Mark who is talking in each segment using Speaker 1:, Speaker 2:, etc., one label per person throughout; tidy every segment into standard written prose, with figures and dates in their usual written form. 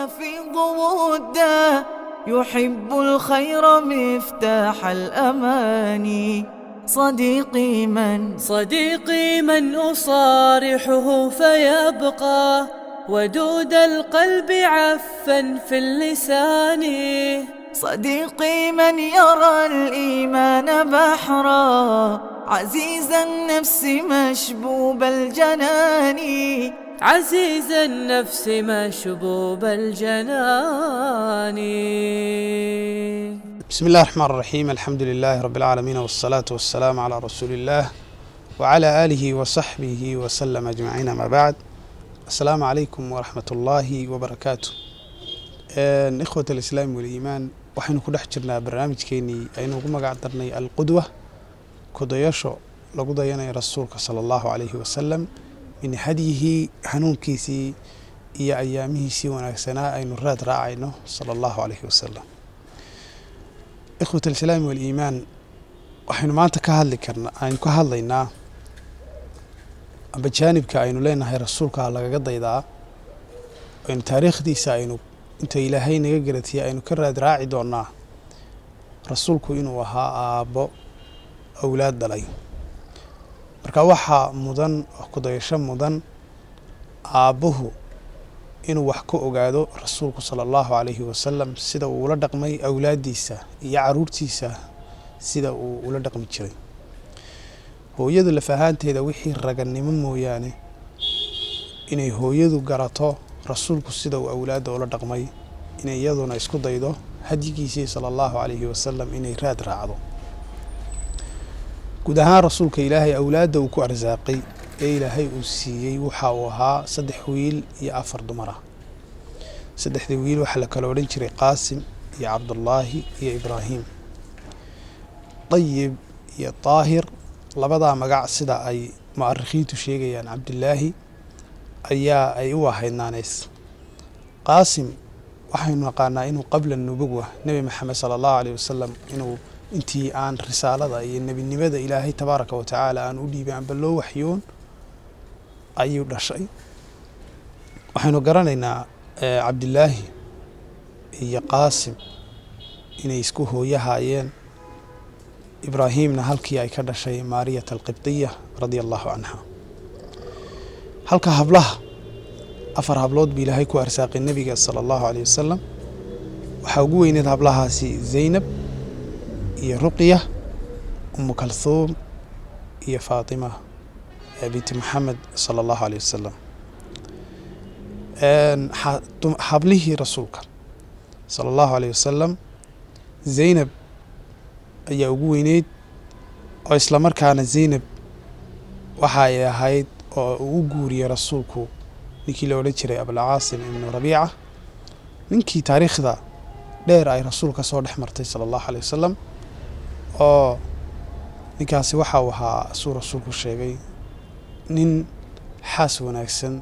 Speaker 1: يفيض وده، يحب الخير مفتاح الأماني. صديقي من
Speaker 2: أصارحه فيبقى ودود القلب عفا في اللسان.
Speaker 1: صديقي من يرى الإيمان بحرا، عزيز النفس مشبوب الجنان.
Speaker 2: عزيز النفس مشبوب الجنان.
Speaker 3: بسم الله الرحمن الرحيم. الحمد لله رب العالمين، والصلاة والسلام على رسول الله وعلى آله وصحبه وسلم أجمعين. ما بعد، السلام عليكم ورحمة الله وبركاته. إخوة الإسلام والإيمان، waxaynu ku dhex jirnaa barnaamijkeenii aynu ugu magac darnay alqudwa, kudayaasho lagu dayanay rasuulka sallallahu alayhi wasallam, min hadiyihi hanuunkiisii iyo ayaamihiisii wanaagsanaa aynu raad raacayno sallallahu alayhi wasallam. ikhwat al-islaam wal iimaan, waxaynu maanta ka hadlaynaa amba jaanibka aynu leenahay rasuulka lagaga daydaa, aynu taariikhdiisa aynu inta ilaahay naga garatiyay aynu ka raad raaci doonaa rasuulku inuu ahaa aabbo awlaad dhalay. marka waxaa mudan ku dayasho mudan aabbuhu inuu wax ka ogaado rasuulku sallallahu alayhi wasallam, sida uu ula dhaqmay awlaadiisa iyo caruurtiisa, sida uu ula dhaqmi jiray. hooyadu lafahaanteeda wixii raganimo mooyaane inay hooyadu garato rasuulku sida uu awlaadda ula dhaqmay, inay iyaduna isku daydo hadyigiisii sallallahu alayhi wasallam inay raad raacdo. guud ahaan rasuulka ilaahay awlaadda uu ku arsaaqay ee ilaahay uu siiyey waxa uu ahaa 3 wiil iyo 4 dumar ah. 3 wiil waxaa la kala odhan jiray qaasim iyo cabdullaahi iyo ibraahim. طيب iyo طاهر labadaa magac sida ay mu'arikhiintu sheegayaan, cabdillaahi ayaa ay u ahayd naaneys. qaasim waxaynu naqaanaa inuu qabla nubuwa nebi maxamed sallallahu alayhi wasallam inuu intii aan risaalada iyo nebinimada ilaahay tabaaraka wa tacaala aan u dhiibay amba loo waxyoon ayuu dhashay. waxaynu garanaynaa cabdillaahi iyo qaasim inay isku hooyahaayeen, ibraahimna halkii ay ka dhashay maariyat alqibtiya radia allahu canha. halka hablaha 4 hablood bi ilaahay ku arsaaqay nabiga sallallahu alayhi wasallam. waxa ugu weyneed hablahaasi Zaynab iyo Ruqya, Kalthum iyo Fatima binti Muhammad sallallahu alayhi wasallam. hablihi rasuulka sallallahu alayhi wasallam, Zaynab ayaa ugu weyneed, oo isla markaana Zaynab waxa ay ahayd oo uu guuriyay rasuulku ninkii la odhan jiray Abulcaasim ibnu Rabiica, ninkii taariikhda dheer ay rasuulka soo dhex martay sallallahu alayhi wasallam. oo ninkaasi waxa uu ahaa suu rasuulku sheegay nin xaas wanaagsan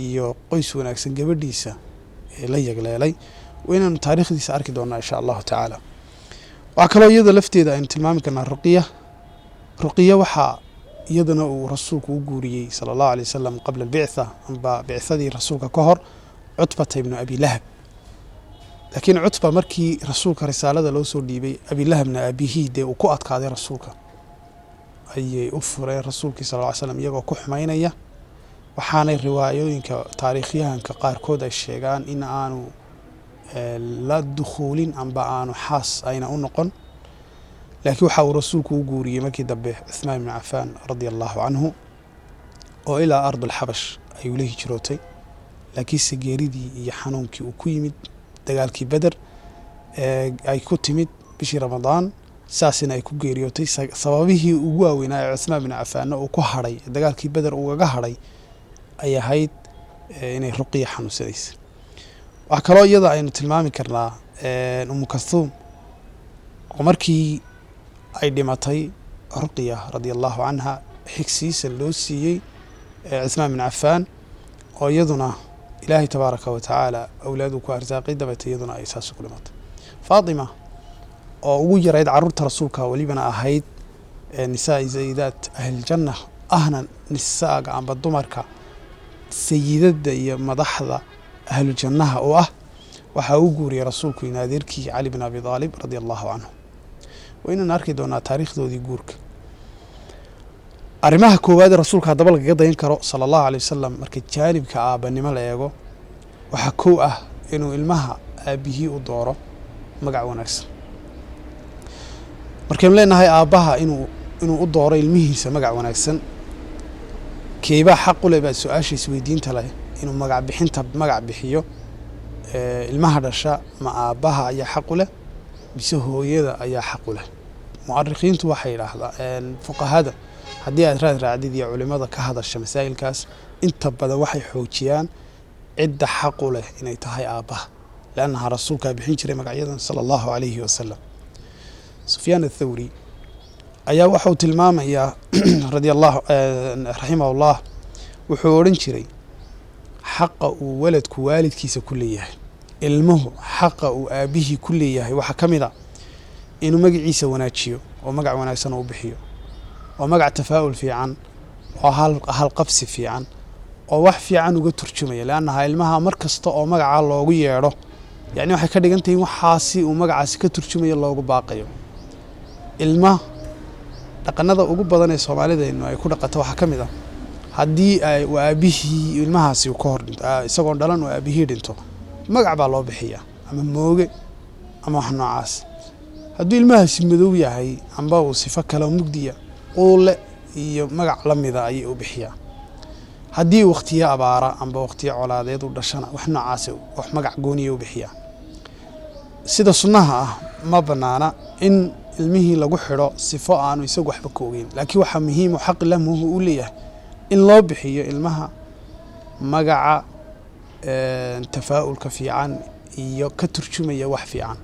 Speaker 3: iyo qoys wanaagsan gabadhiisa ee la yagleelay. waynaanu taariikhdiisa arki doonaa insha allahu tacaala. waxaa kaloo iyada lafteeda aynu tilmaami karnaa ruqiya waxaa iyadana uu rasuulku u guuriyey sallallahu alayhi wasallam qabla albictha, amba bicthadii rasuulka ka hor, cutbata ibnu abi lahab. laakiin cutba markii rasuulka risaalada loo soo dhiibay, abi lahabna aabihii dee uu ku adkaaday rasuulka, ayay u fureen rasuulkii sallallahu alayhi wasallam iyagoo ku xumaynaya. waxaanay riwaayooyinka taariikhyahanka qaarkood ay sheegaan in aanu la dukhuulin amba aanu xaas ayna u noqon. laakiin waxa uu rasuulku u guuriyey markii dambe Uthmaan ibn Affan radiyallahu anhu, oo ilaa ardul xabash ay ula hijrootay. laakiinse geeridii iyo xanuunkii uu ku yimid dagaalkii Badr ay ku timid bishii Ramadaan, saasina ay ku geeriyootay. sababihii ugu waaweynaa ee Uthmaan ibn Affan uu ku hadhay dagaalkii Badr ugaga hadhay ay ahayd inay Ruqya xanuunsanaysay. waxa kaloo iyada aynu tilmaami karnaa Kalthum, oo markii ay dhimatay Ruqya radiyallahu anha xigsiisa loo siiyey Uthmaan ibn Affan, oo iyaduna ilaahay tabaaraka wa tacaala awlaadu ku arsaaqay, dabeetay iyaduna ay saas ku dhimatay. Fatima oo ugu yarayd caruurta rasuulka, walibana ahayd nisaa zaydaat ahli janna, ahna nisaaga amba dumarka sayidada iyo madaxda ahlu jannaha oo ah waxaa uu guuriyey rasuulku in adeerkii cali bin abi aalib radia allahu canhu. waynaan arki doonaa taariikhdoodii guurka. arrimaha koowaad ee rasuulka haddaba lagaga dayan karo sala allahu alay wasalam marka jaanibka aabbanimo la eego waxaa kow ah inuu ilmaha aabbihii u dooro magac wanaagsan. markaynu leenahay aabbaha inuu u dooro ilmihiisa magac wanaagsan, keebaa xaq u leh baa su-aasha isweydiinta leh inuu magac bixiyo ilmaha dhasha. ma aabbaha ayaa xaq u leh mise hooyada ayaa xaq u leh? mu'arikhiintu waxay yidhaahdaan fuqahada haddii aad raacdid iyo culimada ka hadasha masaa'ilkaas inta badan waxay xoojiyaan cidda xaq u leh inay tahay aabbaha, leannaha rasuulkaa bixin jiray magacyadan sala allahu calayhi wasalam. sufyaan athawri ayaa waxau tilmaamayaa raximahullah, wuxuu odhan jiray xaqa uu waladku waalidkiisa ku leeyahay, ilmuhu xaqa uu aabbihii ku leeyahay waxaa ka mid a inuu magaciisa wanaajiyo oo magac wanaagsan u bixiyo, oo magac tafaa'ul fiican, oo halqabsi fiican, oo wax fiican uga turjumaya. leannaha ilmaha mar kasta oo magacaa loogu yeedho yacni waxay ka dhigan tahay waxaasi uu magacaasi ka turjumayo loogu baaqayo. ilma dhaqanada ugu badan ee soomaalideennu ay ku dhaqato waxaa ka mid ah haddii aabbihii ilmahaasi ka hor dhinto isagoon dhalan oo aabbihii dhinto magac baa loo bixiyaa, ama mooge ama wax noocaas. hadduu ilmahaasi madow yahay amba uu sifo kale mugdiya uule iyo magac la mida ayay u bixiyaa. haddii wakhtiyo abaara amba wakhtiyo colaadeed u dhashana wax noocaas wax magac gooniya u bixiyaa. sida sunnaha ah ma bannaana in ilmihii lagu xidho sifo aanu isagu waxba ka ogeyn, laakiin waxaa muhiim oo xaq lah muhu u leeyahay in loo bixiyo ilmaha magaca tafaa'ulka fiican iyo ka turjumaya wax fiican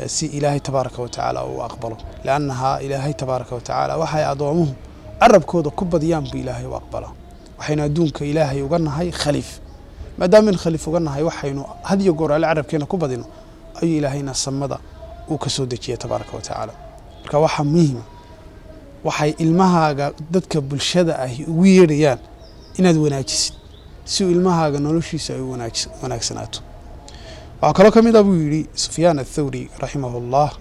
Speaker 3: si ilaahay tabaaraka wa tacaala uu aqbalo. leannaha ilaahay tabaaraka wa tacaala waxay addoomuhu carabkooda ku badiyaan buu ilaahay u aqbalaa. waxaynu adduunka ilaahay uga nahay khaliif, maadaamin khaliif uga nahay waxaynu had iyo goor alle carabkeena ku badino ayuu ilaahayna samada uu ka soo dejiyay tabaaraka wa tacaala. marka waxaa muhiima waxay ilmahaaga dadka bulshada ahi ugu yeedhayaan inaad wanaajisid si uu ilmahaaga noloshiisa ay wanaagsanaato. waxaa kaloo ka mid ah buu yidhi sufyaan athawri raximahullah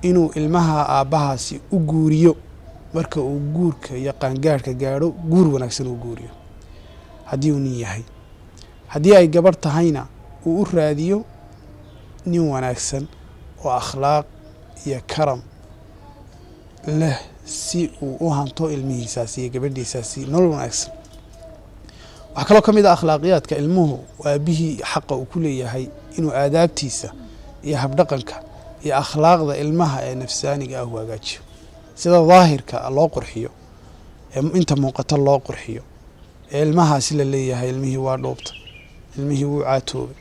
Speaker 3: inuu ilmaha aabbahaasi u guuriyo marka uu guurka iyo qaangaadhka gaadho guur wanaagsan uu guuriyo haddii uu nin yahay. haddii ay gabarh tahayna uu u raadiyo nin wanaagsan oo akhlaaq iyo karam leh si uu u hanto ilmihiisaasi iyo gabadhiisaasi nolol wanaagsan. waxaa kaloo ka mid ah akhlaaqiyaadka ilmuhu aabbihii xaqa uu ku leeyahay inuu aadaabtiisa iyo habdhaqanka iyo akhlaaqda ilmaha ee nafsaaniga ah u hagaajiyo, sida daahirka loo qurxiyo ee inta muuqato loo qurxiyo ee ilmahaasi la leeyahay ilmihii waa dhoobta, ilmihii wuu caatoobay,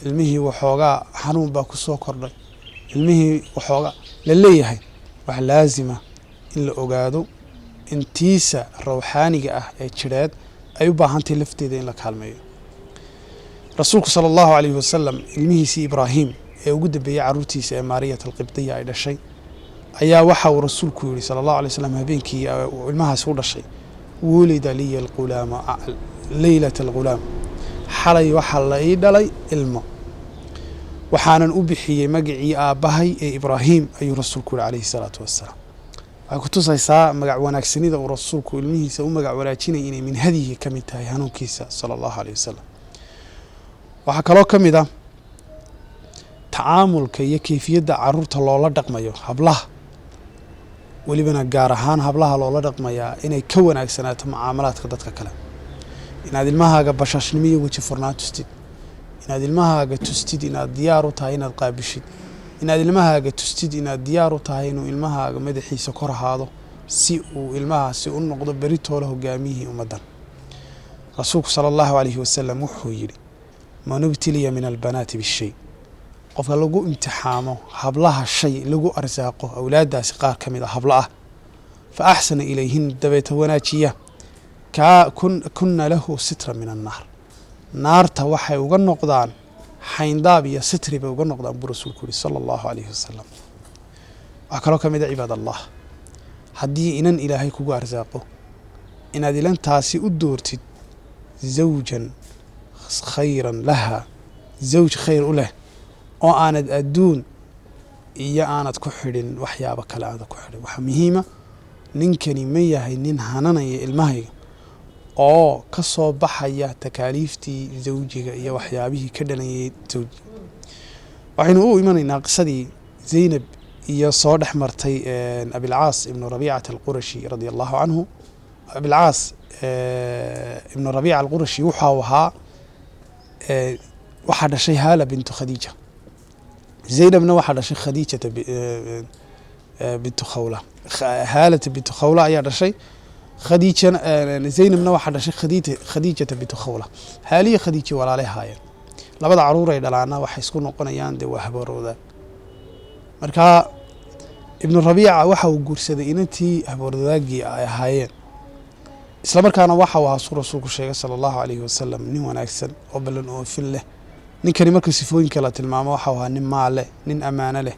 Speaker 3: ilmihii waxoogaa xanuun baa ku soo kordhay, ilmihii waxoogaa la leeyahay. wax laasima in la ogaado intiisa rawxaaniga ah ee jireed ay u baahantahay lafteeda in la kaalmeeyo. rasuulku sala allahu calayhi wasalam ilmihiisii ibraahim ee ugu dambeeyey carruurtiisa ee maariyat alqibdiya ay dhashay ayaa waxa uu rasuulku yidhi sala allahu alay wasalam habeenkii ilmahaasi u dhashay wulida liya alghulaama leylata alghulaam, xalay waxaa la ii dhalay ilmo waxaanan u bixiyey magacii aabbahay ee ibraahim ayuu rasuulku yihi calayhi salaatu wassalaam. waxay ku tusaysaa magac wanaagsanida uu rasuulku ilmihiisa u magac wanaajinaya inay min hadyihi ka mid tahay hanuunkiisa sala allahu alayh wasalam. waxaa kaloo ka mid ah tacaamulka iyo kayfiyadda carruurta loola dhaqmayo hablaha, welibana gaar ahaan hablaha loola dhaqmayaa inay ka wanaagsanaato mucaamalaadka dadka kale. inaad ilmahaaga bashaashnimo iyo weji furnaan tustid, inaad ilmahaaga tustid inaad diyaar u tahay inaad qaabishid, inaad ilmahaaga tustid inaad diyaar u tahay inuu ilmahaaga madaxiisa kor ahaado si uu ilmahaasi u noqdo beritoola hogaamiyihii ummaddan. rasuulku sala allahu calayhi wasalam wuxuu yidhi man ubtiliya min albanaati bishay, qofka lagu imtixaamo hablaha shay lagu arsaaqo awlaaddaasi qaar ka mid a hablo ah fa axsana ilayhin dabeeta wanaajiya kunna lahu sitra min annaar, naarta waxay uga noqdaan xayndaab iyo sitri bay uga noqdaan buu rasuulku yihi sala allahu calayhi wasalam. waxaa kaloo ka mid a cibaad allah, haddii inan ilaahay kugu arsaaqo inaad ilantaasi u doortid zawjan khayran laha zawj khayr u leh oo aanad adduun iyo aanad ku xidhin waxyaabo kale aanad ku xidhin. waxaa muhiima ninkani ma yahay nin hananaya ilmahayga oo ka soo baxaya takaaliiftii zawjiga iyo waxyaabihii ka dhalanayay zawjiga. waxaynu u imanaynaa qisadii zaynab iyo soo dhex martay abilcaas ibnu rabiicata alqurashi radia allahu canhu. abilcaas ibnu rabiica alqurashi wuxuu ahaa waxaa dhashay haala bintu khadiija. zaynabna waxaa dhashay khadiijata bintu khawla. haalata bintu khawla ayaa dhashay khadiijana. zaynabna waxaa dhashay khadiijata bintu khawla. haaliya khadiija walaalay haayeen. labada caruur ay dhalaana waxay isku noqonayaan dee waa haboorooda. markaa ibnu rabiica waxa uu guursaday inantii habooradaagii ay ahaayeen. isla markaana waxa uu ahaa suu rasuulku sheegay sala allahu calayhi wasalam nin wanaagsan oo ballan oofin leh. ninkani marka sifooyinka la tilmaamo waxa uu ahaa nin maal leh, nin ammaano leh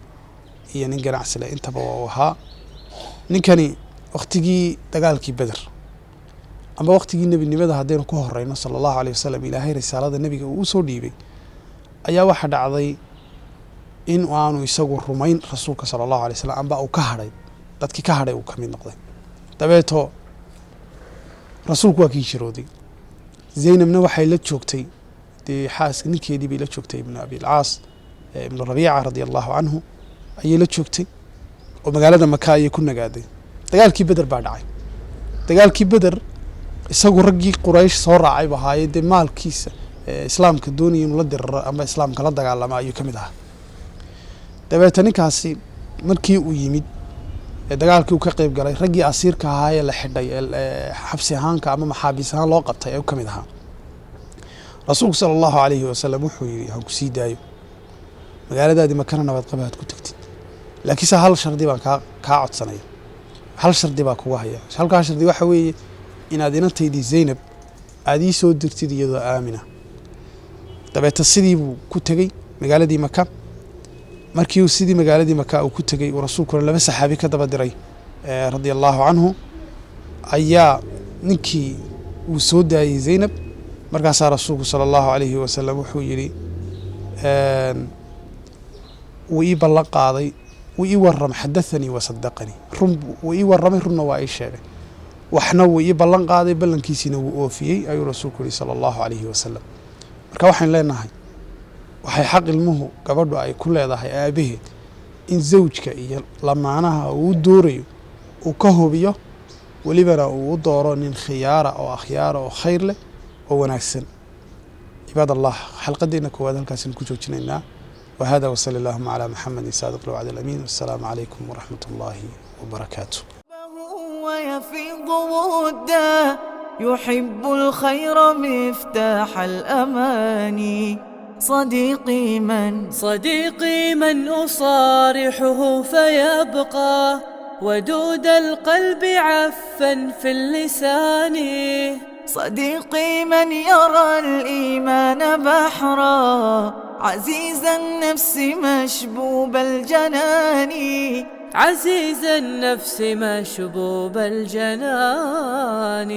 Speaker 3: iyo nin ganacsi leh, intaba waa uu ahaa. ninkani waktigii dagaalkii beder amba waktigii nebinimada haddaynu ku horeyno sala allahu alayh wasalam ilaahay risaalada nebiga uu usoo dhiibay ayaa waxa dhacday in aanu isagu rumayn rasuulka sala allahu alay wasalam amba uu ka hadhay, dadkii ka hadhay uu ka mid noqday. dabeeto rasuulku waa kii jirooday. zaynabna waxay la joogtay dee xaaska ninkeedii bay la joogtay ibnu abilcaas ibnu rabiica radia allahu canhu ayay la joogtay oo magaalada maka ayay ku nagaaday. dagaalkii beder baa dhacay. dagaalkii beder isagu raggii quraysh soo raacay ba ahaayee dee maalkiisa islaamka doonaya inuu la diriro ama islaamka la dagaalama ayuu ka mid ahaa. dabeeta ninkaasi markii uu yimid dagaalkii uu ka qayb galay raggii asiirka ahaa ee la xidhay xabsi ahaanka ama maxaabiis ahaan loo qabtay ayuu ka mid ahaa. rasuulku sala allahu calayhi wasalam wuxuu yidhi ha ku sii daayo magaaladaadii makana nabad qaba aad ku tagtid, laakiinse hal shardi baan kaa codsanaya. hal shardi baa kugu haya. halkaa shardi waxa weeye inaad inantaydii zaynab aad ii soo dirtid iyadoo aamina. dabeeta sidii buu ku tegey magaaladii maka. markii uu sidii magaaladii maka uu ku tegey uu rasuulkuna laba saxaabi ka daba diray radia allahu canhu ayaa ninkii uu soo daayey zaynab. markaasaa rasuulku sala allahu calayhi wasalam wuxuu yidhi wuu ii ballan qaaday, wuu ii warramay, xadathanii wasadaqanii, wuu ii warramay, runna waa ii sheegay, waxna wuu ii ballan qaaday, ballankiisiina wuu oofiyey ayuu rasuulku yihi sala allahu calayhi wasalam. marka waxaan leenahay waxay xaq ilmuhu gabadhu ay ku leedahay aabaheed in zawjka iyo lamaanaha uu doorayo uu ka hubiyo, welibana uu u dooro nin khiyaara oo akhyaara oo khayr leh oo wanaagsan. cibaad allah, xalqadeena koowaad halkaasinu ku joojinaynaa. وهذا وصلى اللهم على محمد صادق الوعد الأمين، والسلام عليكم ورحمة الله وبركاته.
Speaker 1: ويفيض ودا يحب الخير مفتاح الأماني.
Speaker 2: صديقي من أصارحه فيبقى ودود القلب عفا في اللسان.
Speaker 1: صديقي من يرى الإيمان بحرا عزيز النفس مشبوب الجنان.
Speaker 2: عزيز النفس مشبوب الجنان.